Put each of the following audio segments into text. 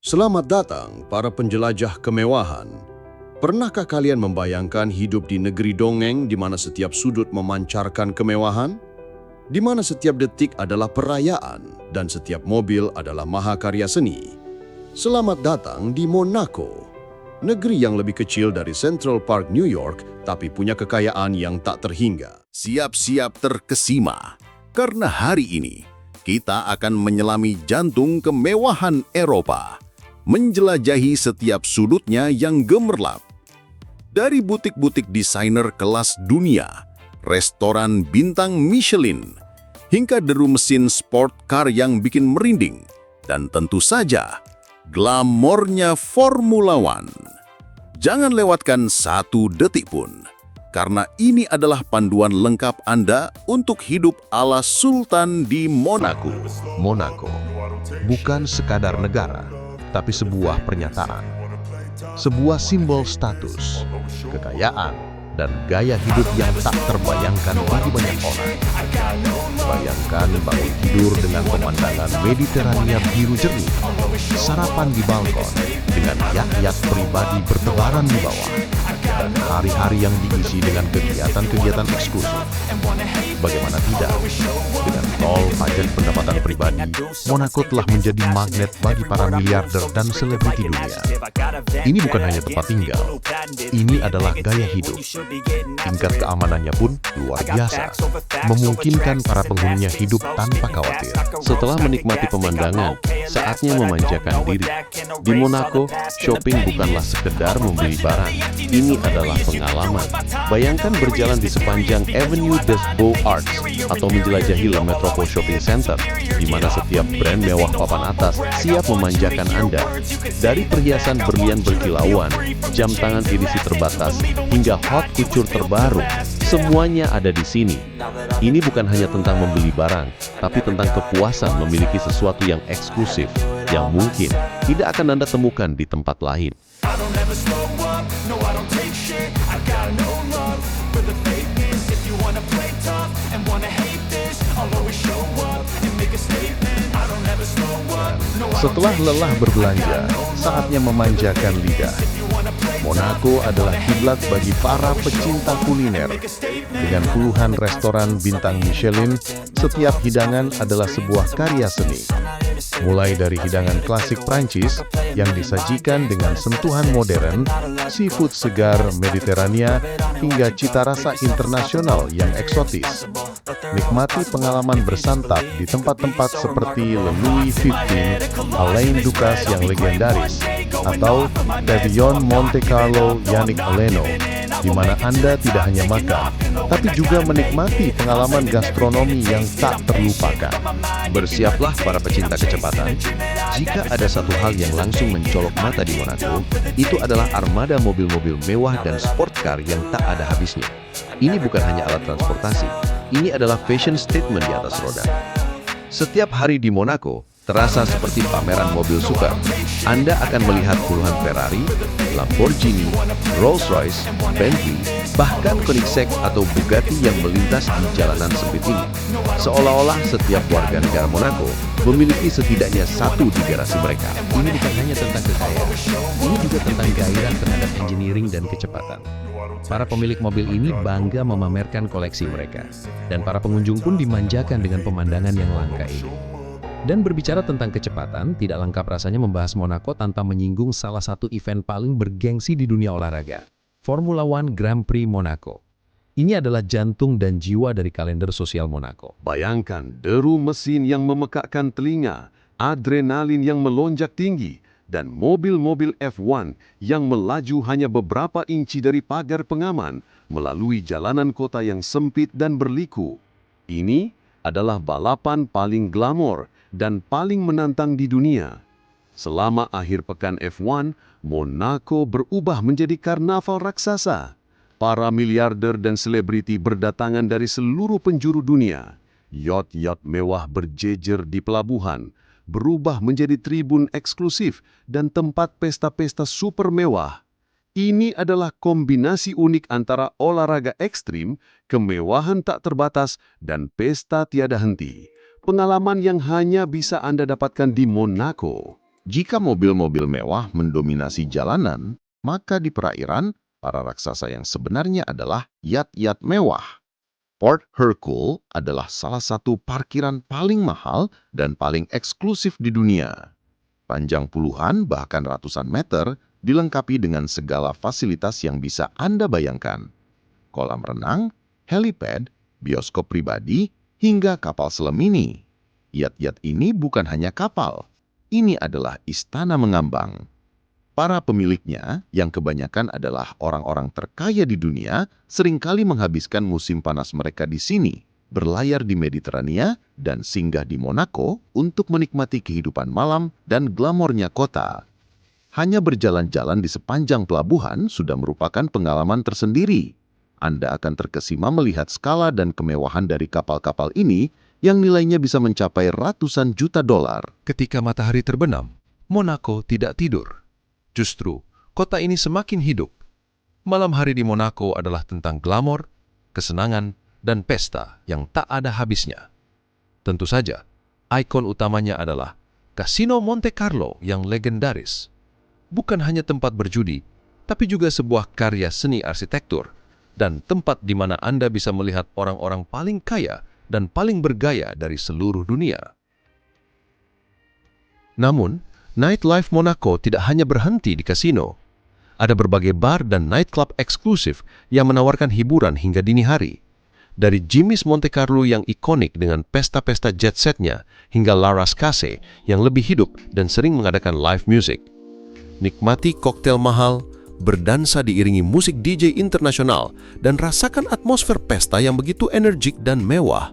Selamat datang para penjelajah kemewahan. Pernahkah kalian membayangkan hidup di negeri dongeng di mana setiap sudut memancarkan kemewahan? Di mana setiap detik adalah perayaan dan setiap mobil adalah mahakarya seni? Selamat datang di Monaco, negeri yang lebih kecil dari Central Park, New York, tapi punya kekayaan yang tak terhingga. Siap-siap terkesima, karena hari ini kita akan menyelami jantung kemewahan Eropa, menjelajahi setiap sudutnya yang gemerlap. Dari butik-butik desainer kelas dunia, restoran bintang Michelin, hingga deru mesin sport car yang bikin merinding, dan tentu saja glamornya Formula One. Jangan lewatkan satu detik pun, karena ini adalah panduan lengkap Anda untuk hidup ala Sultan di Monaco. Monaco bukan sekadar negara, tapi sebuah pernyataan, sebuah simbol status, kekayaan, dan gaya hidup yang tak terbayangkan bagi banyak orang. Bayangkan bangun tidur dengan pemandangan Mediterania biru jernih, sarapan di balkon dengan yak-yak pribadi bertebaran di bawah, dan hari-hari yang diisi dengan kegiatan-kegiatan eksklusif. Bagaimana tidak? Dengan nol pajak pendapatan pribadi, Monaco telah menjadi magnet bagi para miliarder dan selebriti dunia. Ini bukan hanya tempat tinggal, ini adalah gaya hidup. Tingkat keamanannya pun luar biasa, memungkinkan para penghuninya hidup tanpa khawatir. Setelah menikmati pemandangan, saatnya memanjakan diri. Di Monaco, shopping bukanlah sekedar membeli barang. Ini adalah pengalaman. Bayangkan berjalan di sepanjang Avenue des Beaux-Arts atau menjelajahi Le Metropole Shopping Center, di mana setiap brand mewah papan atas siap memanjakan Anda. Dari perhiasan berlian berkilauan, jam tangan edisi terbatas, hingga hot couture terbaru, semuanya ada di sini. Ini bukan hanya tentang membeli barang, tapi tentang kepuasan memiliki sesuatu yang eksklusif, yang mungkin tidak akan Anda temukan di tempat lain. Setelah lelah berbelanja, saatnya memanjakan lidah. Monaco adalah kiblat bagi para pecinta kuliner. Dengan puluhan restoran bintang Michelin, setiap hidangan adalah sebuah karya seni. Mulai dari hidangan klasik Prancis yang disajikan dengan sentuhan modern, seafood segar Mediterania, hingga cita rasa internasional yang eksotis. Nikmati pengalaman bersantap di tempat-tempat seperti Le Louis XV, Alain Ducasse yang legendaris, atau Pavillon Monte Carlo Yannick Aleno, di mana Anda tidak hanya makan, tapi juga menikmati pengalaman gastronomi yang tak terlupakan. Bersiaplah para pecinta kecepatan. Jika ada satu hal yang langsung mencolok mata di Monaco, itu adalah armada mobil-mobil mewah dan sport car yang tak ada habisnya. Ini bukan hanya alat transportasi, ini adalah fashion statement di atas roda. Setiap hari di Monaco terasa seperti pameran mobil super. Anda akan melihat puluhan Ferrari, Lamborghini, Rolls-Royce, Bentley, bahkan Koenigsegg atau Bugatti yang melintas di jalanan sempit ini. Seolah-olah setiap warga negara Monaco memiliki setidaknya satu di garasi mereka. Ini bukan hanya tentang kekayaan, ini juga tentang gairah terhadap engineering dan kecepatan. Para pemilik mobil ini bangga memamerkan koleksi mereka, dan para pengunjung pun dimanjakan dengan pemandangan yang langka ini. Dan berbicara tentang kecepatan, tidak lengkap rasanya membahas Monaco tanpa menyinggung salah satu event paling bergengsi di dunia olahraga, Formula One Grand Prix Monaco. Ini adalah jantung dan jiwa dari kalender sosial Monaco. Bayangkan deru mesin yang memekakkan telinga, adrenalin yang melonjak tinggi, dan mobil-mobil F1 yang melaju hanya beberapa inci dari pagar pengaman melalui jalanan kota yang sempit dan berliku. Ini adalah balapan paling glamor dan paling menantang di dunia. Selama akhir pekan F1, Monaco berubah menjadi karnaval raksasa. Para miliarder dan selebriti berdatangan dari seluruh penjuru dunia. Yacht-yacht mewah berjejer di pelabuhan, berubah menjadi tribun eksklusif dan tempat pesta-pesta super mewah. Ini adalah kombinasi unik antara olahraga ekstrim, kemewahan tak terbatas, dan pesta tiada henti. Pengalaman yang hanya bisa Anda dapatkan di Monaco. Jika mobil-mobil mewah mendominasi jalanan, maka di perairan, para raksasa yang sebenarnya adalah yacht-yacht mewah. Port Hercule adalah salah satu parkiran paling mahal dan paling eksklusif di dunia. Panjang puluhan bahkan ratusan meter, dilengkapi dengan segala fasilitas yang bisa Anda bayangkan. Kolam renang, helipad, bioskop pribadi, hingga kapal selam mini. Yacht-yacht ini bukan hanya kapal. Ini adalah istana mengambang. Para pemiliknya, yang kebanyakan adalah orang-orang terkaya di dunia, seringkali menghabiskan musim panas mereka di sini, berlayar di Mediterania, dan singgah di Monaco untuk menikmati kehidupan malam dan glamornya kota. Hanya berjalan-jalan di sepanjang pelabuhan sudah merupakan pengalaman tersendiri. Anda akan terkesima melihat skala dan kemewahan dari kapal-kapal ini yang nilainya bisa mencapai ratusan juta dolar. Ketika matahari terbenam, Monaco tidak tidur. Justru, kota ini semakin hidup. Malam hari di Monaco adalah tentang glamor, kesenangan, dan pesta yang tak ada habisnya. Tentu saja, ikon utamanya adalah Casino Monte Carlo yang legendaris. Bukan hanya tempat berjudi, tapi juga sebuah karya seni arsitektur dan tempat di mana Anda bisa melihat orang-orang paling kaya dan paling bergaya dari seluruh dunia. Namun, nightlife Monaco tidak hanya berhenti di kasino. Ada berbagai bar dan nightclub eksklusif yang menawarkan hiburan hingga dini hari. Dari Jimmy's Monte Carlo yang ikonik dengan pesta-pesta jet setnya, hingga Laras Cafe yang lebih hidup dan sering mengadakan live music. Nikmati koktail mahal, berdansa diiringi musik DJ internasional, dan rasakan atmosfer pesta yang begitu energik dan mewah.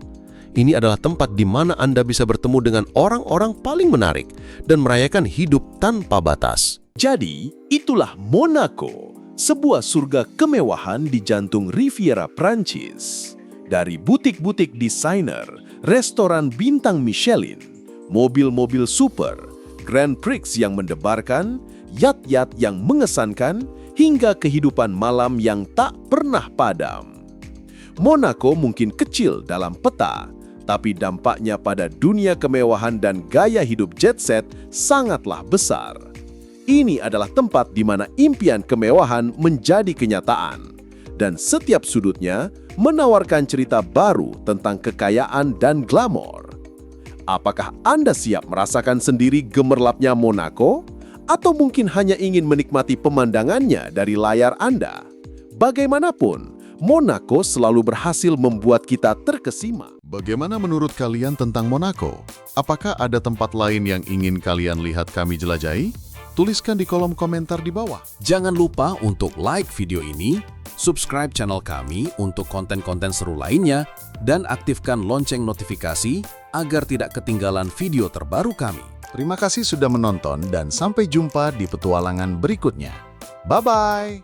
Ini adalah tempat di mana Anda bisa bertemu dengan orang-orang paling menarik dan merayakan hidup tanpa batas. Jadi, itulah Monaco, sebuah surga kemewahan di jantung Riviera Prancis. Dari butik-butik desainer, restoran bintang Michelin, mobil-mobil super, Grand Prix yang mendebarkan, yacht-yacht yang mengesankan, hingga kehidupan malam yang tak pernah padam. Monaco mungkin kecil dalam peta, tapi dampaknya pada dunia kemewahan dan gaya hidup jet set sangatlah besar. Ini adalah tempat di mana impian kemewahan menjadi kenyataan, dan setiap sudutnya menawarkan cerita baru tentang kekayaan dan glamor. Apakah Anda siap merasakan sendiri gemerlapnya Monaco? Atau mungkin hanya ingin menikmati pemandangannya dari layar Anda? Bagaimanapun, Monaco selalu berhasil membuat kita terkesima. Bagaimana menurut kalian tentang Monaco? Apakah ada tempat lain yang ingin kalian lihat kami jelajahi? Tuliskan di kolom komentar di bawah. Jangan lupa untuk like video ini, subscribe channel kami untuk konten-konten seru lainnya, dan aktifkan lonceng notifikasi agar tidak ketinggalan video terbaru kami. Terima kasih sudah menonton dan sampai jumpa di petualangan berikutnya. Bye-bye!